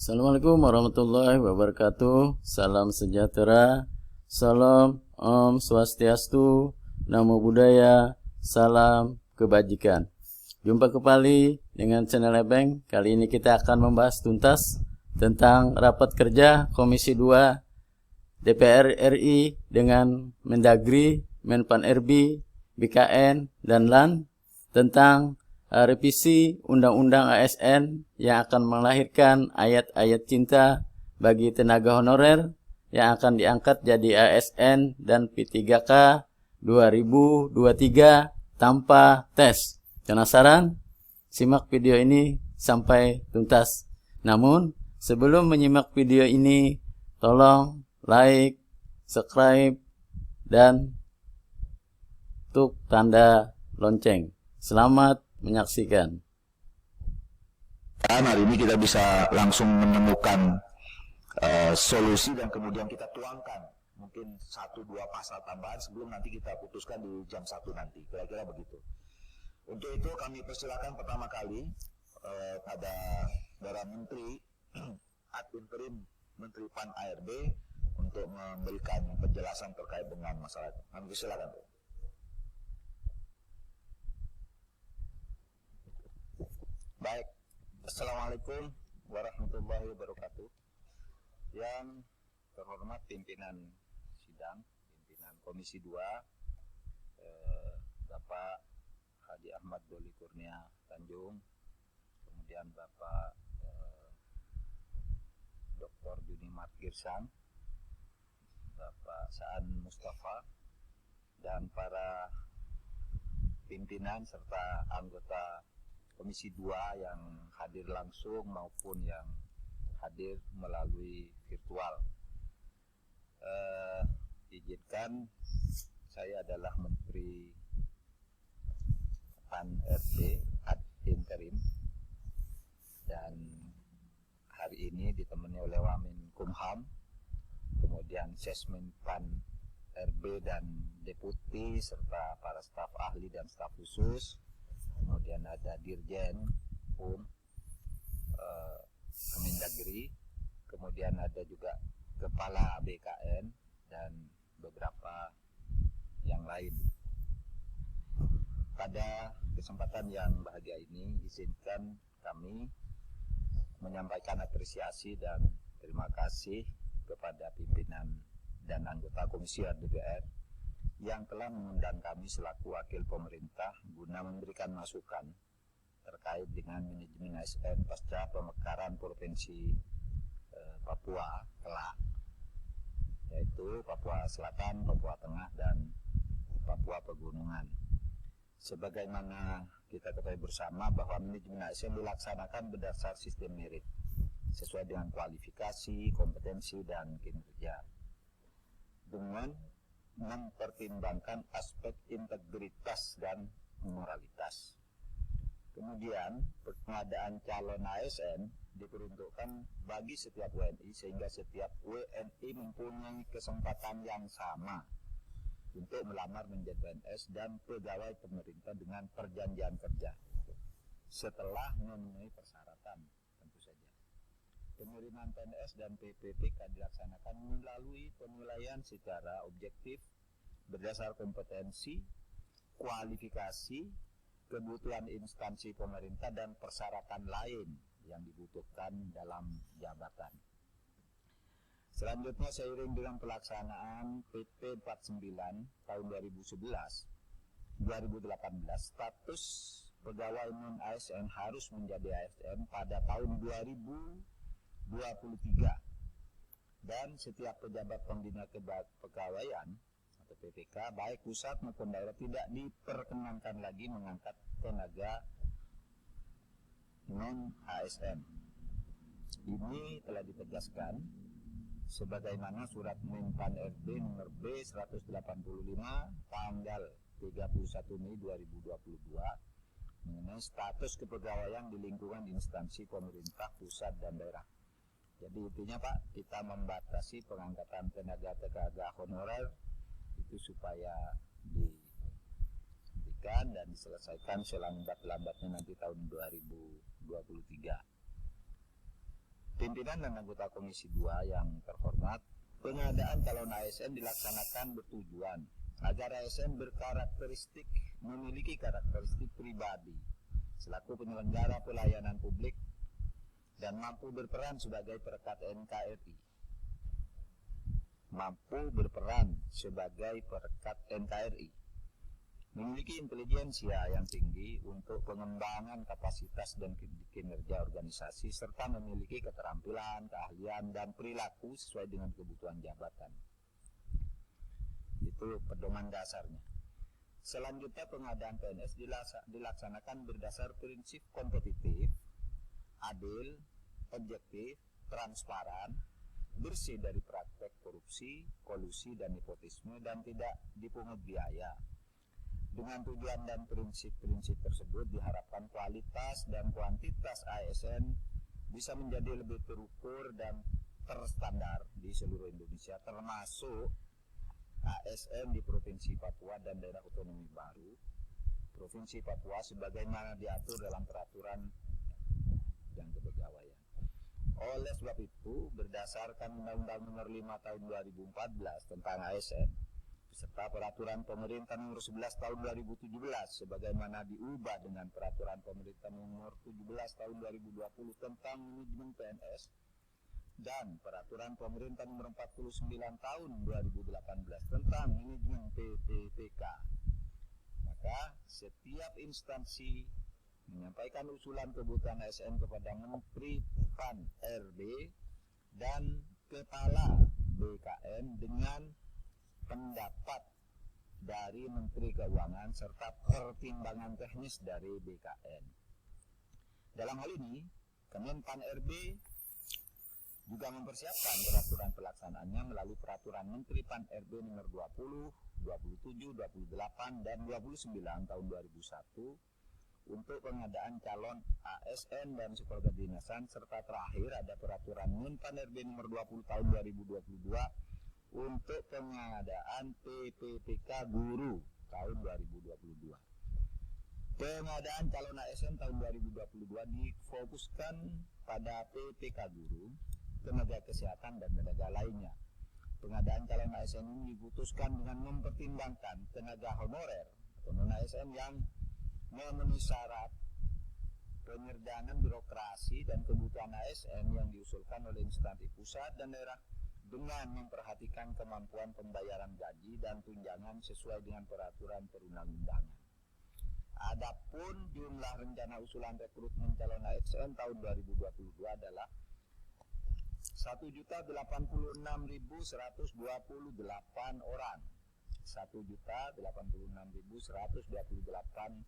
Assalamualaikum warahmatullahi wabarakatuh. Salam sejahtera. Salam Om Swastiastu. Namo Buddhaya. Salam kebajikan. Jumpa kembali dengan channel Ebeng. Kali ini kita akan membahas tuntas tentang rapat kerja Komisi 2 DPR RI dengan Mendagri, Menpan RB, BKN, dan LAN tentang revisi Undang-Undang ASN yang akan melahirkan ayat-ayat cinta bagi tenaga honorer yang akan diangkat jadi ASN dan P3K 2023 tanpa tes. Penasaran? Simak video ini sampai tuntas. Namun, sebelum menyimak video ini, tolong like, subscribe, dan tuk tanda lonceng. Selamat menyaksikan. Hari ini kita bisa langsung menemukan solusi dan kemudian kita tuangkan mungkin 1-2 pasal tambahan sebelum nanti kita putuskan di jam 1 nanti, kira-kira begitu. Untuk itu kami persilakan pertama kali pada para Menteri ad interim Menteri PAN ARB untuk memberikan penjelasan terkait dengan masalah itu. Kami persilakan. Baik, Assalamualaikum warahmatullahi wabarakatuh. Yang terhormat pimpinan sidang, pimpinan Komisi 2, Bapak Hadi Ahmad Doli Kurnia Tanjung, kemudian Bapak Dr. Junimat Girsang, Bapak Saan Mustafa, dan para pimpinan serta anggota Komisi 2 yang hadir langsung maupun yang hadir melalui virtual. Izinkan, saya adalah Menteri PAN RB ad interim dan hari ini ditemani oleh Wamenkumham, kemudian Sesmen PAN RB dan Deputi serta para staf ahli dan staf khusus. Kemudian ada Dirjen Kemendagri, kemudian ada juga Kepala BKN dan beberapa yang lain. Pada kesempatan yang bahagia ini, izinkan kami menyampaikan apresiasi dan terima kasih kepada pimpinan dan anggota Komisi DPR yang telah mengundang kami selaku wakil pemerintah guna memberikan masukan terkait dengan manajemen ASN pasca pemekaran Provinsi Papua kelak, yaitu Papua Selatan, Papua Tengah, dan Papua Pegunungan. Sebagaimana kita ketahui bersama bahwa manajemen ASN dilaksanakan berdasar sistem merit sesuai dengan kualifikasi, kompetensi, dan kinerja dengan mempertimbangkan aspek integritas dan moralitas. Kemudian pengadaan calon ASN diperuntukkan bagi setiap WNI sehingga setiap WNI mempunyai kesempatan yang sama untuk melamar menjadi PNS dan pegawai pemerintah dengan perjanjian kerja setelah memenuhi persyaratan, tentu saja. Penerimaan PNS dan PPPK dilaksanakan melalui penilaian secara objektif berdasar kompetensi, kualifikasi, kebutuhan instansi pemerintah, dan persyaratan lain yang dibutuhkan dalam jabatan. Selanjutnya, seiring dengan pelaksanaan PP 49 tahun 2018, status pegawai non-ASN harus menjadi ASN pada tahun 2023 dan setiap pejabat pembina kepegawaian atau PPK baik pusat maupun daerah tidak diperkenankan lagi mengangkat tenaga non-ASN. Ini telah ditegaskan sebagaimana surat Menpan RB nomor B 185 tanggal 31 Mei 2022 mengenai status kepegawaian di lingkungan instansi pemerintah pusat dan daerah. Jadi intinya Pak, kita membatasi pengangkatan tenaga honorer itu supaya diberikan dan diselesaikan selambat-lambatnya nanti tahun 2023. Pimpinan dan anggota Komisi 2 yang terhormat, pengadaan calon ASN dilaksanakan bertujuan agar ASN memiliki karakteristik pribadi selaku penyelenggara pelayanan publik dan mampu berperan sebagai perekat NKRI. Memiliki intelijensia yang tinggi untuk pengembangan kapasitas dan kinerja organisasi serta memiliki keterampilan, keahlian, dan perilaku sesuai dengan kebutuhan jabatan. Itu pedoman dasarnya. Selanjutnya pengadaan PNS dilaksanakan berdasar prinsip kompetitif, adil, objektif, transparan, bersih dari praktek korupsi, kolusi, dan nepotisme, dan tidak dipungut biaya. Dengan tujuan dan prinsip-prinsip tersebut diharapkan kualitas dan kuantitas ASN bisa menjadi lebih terukur dan terstandar di seluruh Indonesia, termasuk ASN di Provinsi Papua dan daerah otonomi baru Provinsi Papua sebagaimana diatur dalam peraturan dan kepegawaian. Oleh sebab itu, berdasarkan Undang-Undang Nomor 5 Tahun 2014 tentang ASN serta Peraturan Pemerintah Nomor 11 Tahun 2017 sebagaimana diubah dengan Peraturan Pemerintah Nomor 17 Tahun 2020 tentang manajemen PNS dan Peraturan Pemerintah Nomor 49 Tahun 2018 tentang manajemen PPPK, maka setiap instansi menyampaikan usulan kebutuhan ASN kepada Menteri Pan-RB dan Kepala BKN dengan pendapat dari Menteri Keuangan serta pertimbangan teknis dari BKN. Dalam hal ini, Kemenpan RB juga mempersiapkan peraturan pelaksanaannya melalui peraturan Menteri Pan RB nomor 20, 27, 28, dan 29 tahun 2001 untuk pengadaan calon ASN dan sekolah kedinasan, serta terakhir ada peraturan Menpan RB nomor 20 tahun 2022 untuk pengadaan PPPK guru tahun 2022. Pengadaan calon ASN tahun 2022 difokuskan pada PPK guru, tenaga kesehatan, dan tenaga lainnya. Pengadaan calon ASN ini diputuskan dengan mempertimbangkan tenaga honorer atau non-ASN yang memenuhi syarat, penyerdanaan birokrasi, dan kebutuhan ASN yang diusulkan oleh instansi pusat dan daerah dengan memperhatikan kemampuan pembayaran gaji dan tunjangan sesuai dengan peraturan perundang-undangan. Adapun jumlah rencana usulan rekrutmen calon ASN tahun 2022 adalah 1.086.128 orang. 1.086.128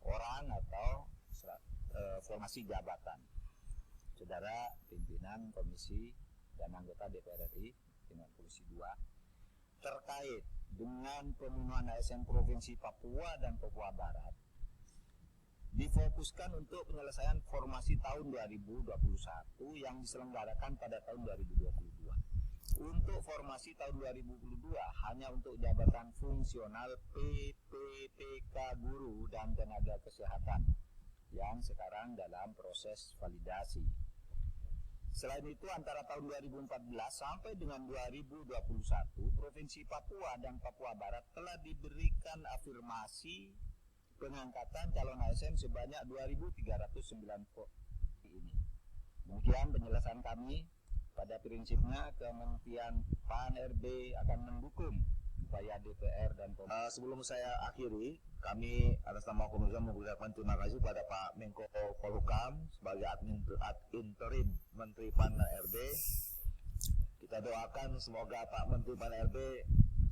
orang atau formasi jabatan. Saudara pimpinan komisi dan anggota DPR RI dengan Komisi 2 terkait dengan pemenuhan ASN Provinsi Papua dan Papua Barat difokuskan untuk penyelesaian formasi tahun 2021 yang diselenggarakan pada tahun 2022. Untuk formasi tahun 2022 hanya untuk jabatan fungsional PPPK guru dan tenaga kesehatan yang sekarang dalam proses validasi. Selain itu, antara tahun 2014 sampai dengan 2021, Provinsi Papua dan Papua Barat telah diberikan afirmasi pengangkatan calon ASN sebanyak 2.309 ini. Demikian penjelasan kami. Pada prinsipnya, Kementerian Pan-RB akan mendukung upaya DPR dan pemerintah. Sebelum saya akhiri, kami atas nama Komisi mengucapkan terima kasih kepada Pak Menko Polhukam sebagai admin interim Menteri Pan-RB. Kita doakan semoga Pak Menteri Pan-RB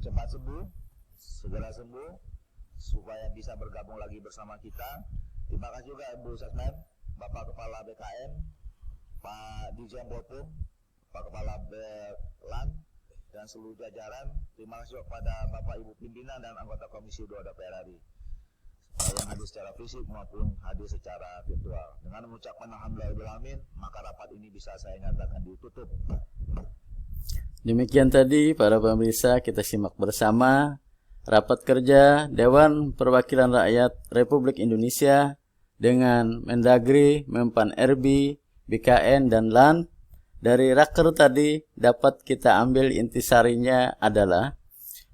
cepat sembuh, segera sembuh, supaya bisa bergabung lagi bersama kita. Terima kasih juga Ibu Sasmen, Bapak Kepala BKN, Pak Dirjen Botum, Pak Kepala Belan, dan seluruh jajaran. Terima kasih kepada Bapak Ibu pimpinan dan anggota Komisi 2 DPR RI yang hadir secara fisik maupun hadir secara virtual. Dengan mengucapkan alhamdulillahirrahmanirrahim, maka rapat ini bisa saya nyatakan ditutup. Demikian tadi para pemirsa, kita simak bersama rapat kerja Dewan Perwakilan Rakyat Republik Indonesia dengan Mendagri, Menpan RB, BKN, dan LAN. Dari raker tadi dapat kita ambil intisarinya adalah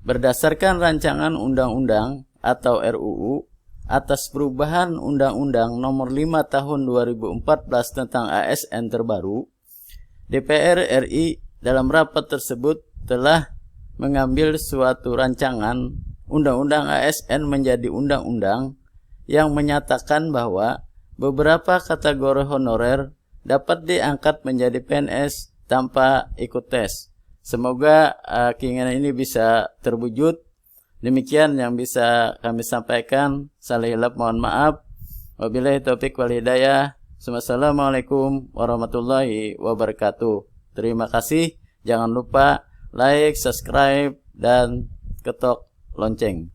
berdasarkan rancangan undang-undang atau RUU atas perubahan Undang-Undang Nomor 5 Tahun 2014 tentang ASN terbaru, DPR RI dalam rapat tersebut telah mengambil suatu rancangan Undang-Undang ASN menjadi undang-undang yang menyatakan bahwa beberapa kategori honorer dapat diangkat menjadi PNS tanpa ikut tes. Semoga keinginan ini bisa terwujud. Demikian yang bisa kami sampaikan. Salah hilap mohon maaf. Wabillahi taufiq wal hidayah. Wassalamualaikum warahmatullahi wabarakatuh. Terima kasih. Jangan lupa like, subscribe, dan ketok lonceng.